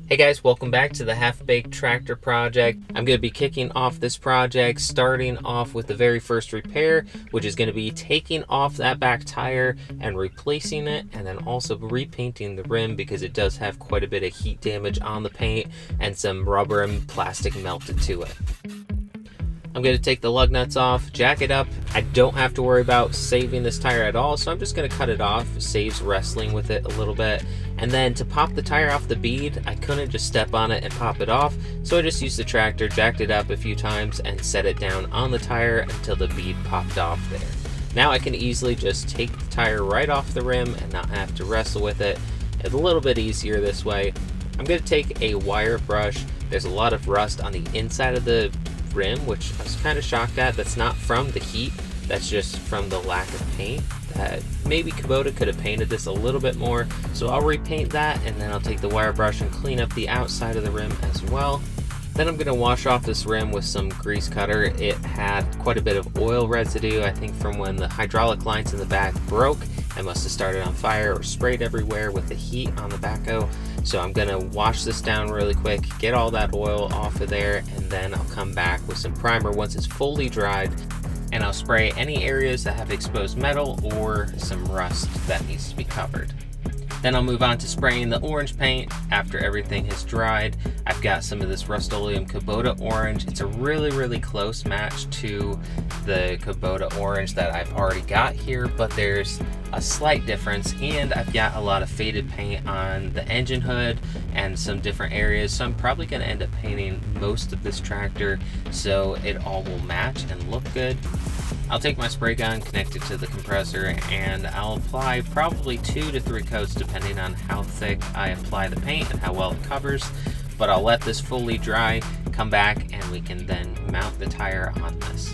Hey guys, welcome back to the Half-Baked Tractor Project. I'm going to be kicking off this project starting off with the very first repair, which is going to be taking off that back tire and replacing it, and then also repainting the rim because it does have quite a bit of heat damage on the paint and some rubber and plastic melted to it. I'm going to take the lug nuts off, jack it up. I don't have to worry about saving this tire at all, so I'm just going to cut it off. It saves wrestling with it a little bit. And then to pop the tire off the bead, I couldn't just step on it and pop it off, so I just used the tractor, jacked it up a few times, and set it down on the tire until the bead popped off there. Now I can easily just take the tire right off the rim and not have to wrestle with it. It's a little bit easier this way. I'm going to take a wire brush. There's a lot of rust on the inside of the rim, which I was kind of shocked at. That's not from the heat, that's just from the lack of paint. That maybe Kubota could have painted this a little bit more, so I'll repaint that, and then I'll take the wire brush and clean up the outside of the rim as well. Then I'm going to wash off this rim with some grease cutter. It had quite a bit of oil residue, I think from when the hydraulic lines in the back broke. I must have started on fire or sprayed everywhere with the heat on the backhoe. So I'm going to wash this down really quick, get all that oil off of there, and then I'll come back with some primer once it's fully dried, and I'll spray any areas that have exposed metal or some rust that needs to be covered. Then I'll move on to spraying the orange paint after everything has dried. I've got some of this Rust-Oleum Kubota orange. It's a really close match to the Kubota orange that I've already got here, but there's a slight difference, and I've got a lot of faded paint on the engine hood and some different areas, so I'm probably going to end up painting most of this tractor so it all will match and look good. I'll take my spray gun, connect it to the compressor, and I'll apply probably 2 to 3 coats depending on how thick I apply the paint and how well it covers. But I'll let this fully dry, come back, and we can then mount the tire on this.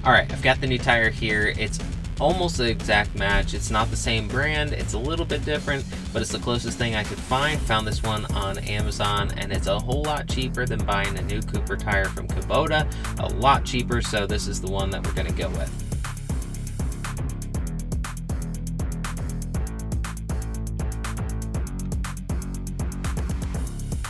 Alright, I've got the new tire here. It's almost the exact match. It's not the same brand, it's a little bit different, but it's the closest thing I could find. Found this one on Amazon, and it's a whole lot cheaper than buying a new Cooper tire from Kubota. A lot cheaper, so this is the one that we're going to go with.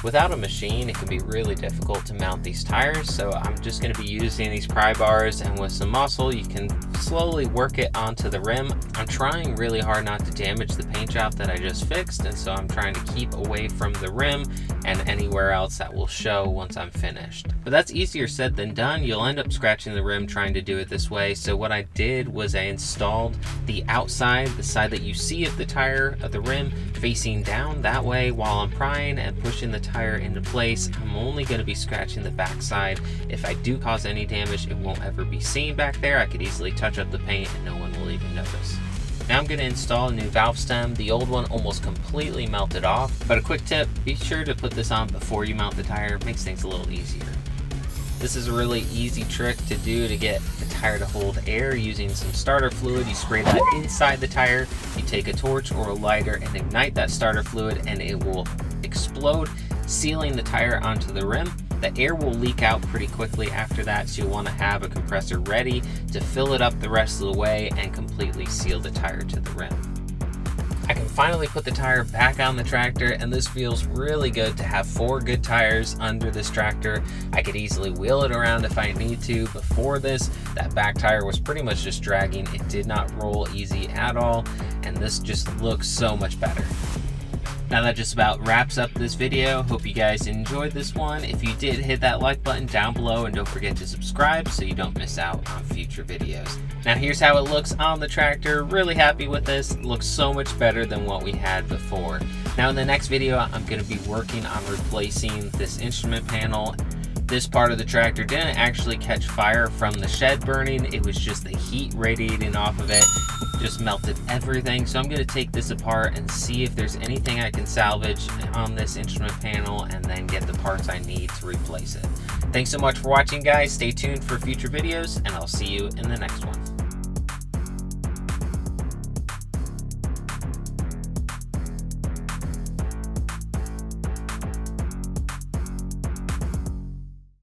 Without a machine, it can be really difficult to mount these tires, so I'm just going to be using these pry bars, and with some muscle you can slowly work it onto the rim. I'm trying really hard not to damage the paint job that I just fixed, and so I'm trying to keep away from the rim and anywhere else that will show once I'm finished. But that's easier said than done. You'll end up scratching the rim trying to do it this way. So what I did was I installed the outside, the side that you see of the tire of the rim, facing down. That way, while I'm prying and pushing the tire into place, I'm only going to be scratching the back side. If I do cause any damage, it won't ever be seen back there. I could easily touch up the paint and no one will even notice. Now I'm going to install a new valve stem. The old one almost completely melted off, but a quick tip, be sure to put this on before you mount the tire. It makes things a little easier. This is a really easy trick to do to get the tire to hold air using some starter fluid. You spray that inside the tire, you take a torch or a lighter and ignite that starter fluid, and it will explode, sealing the tire onto the rim. The air will leak out pretty quickly after that, so you'll want to have a compressor ready to fill it up the rest of the way and completely seal the tire to the rim. I can finally put the tire back on the tractor, and this feels really good to have 4 good tires under this tractor. I could easily wheel it around if I need to. Before this, that back tire was pretty much just dragging. It did not roll easy at all, and this just looks so much better. Now that just about wraps up this video. Hope you guys enjoyed this one. If you did, hit that like button down below, and don't forget to subscribe so you don't miss out on future videos. Now here's how it looks on the tractor. Really happy with this. It looks so much better than what we had before. Now in the next video, I'm going to be working on replacing this instrument panel. This part of the tractor didn't actually catch fire from the shed burning. It was just the heat radiating off of it. Just melted everything. So I'm going to take this apart and see if there's anything I can salvage on this instrument panel, and then get the parts I need to replace it. Thanks so much for watching, guys. Stay tuned for future videos, and I'll see you in the next one.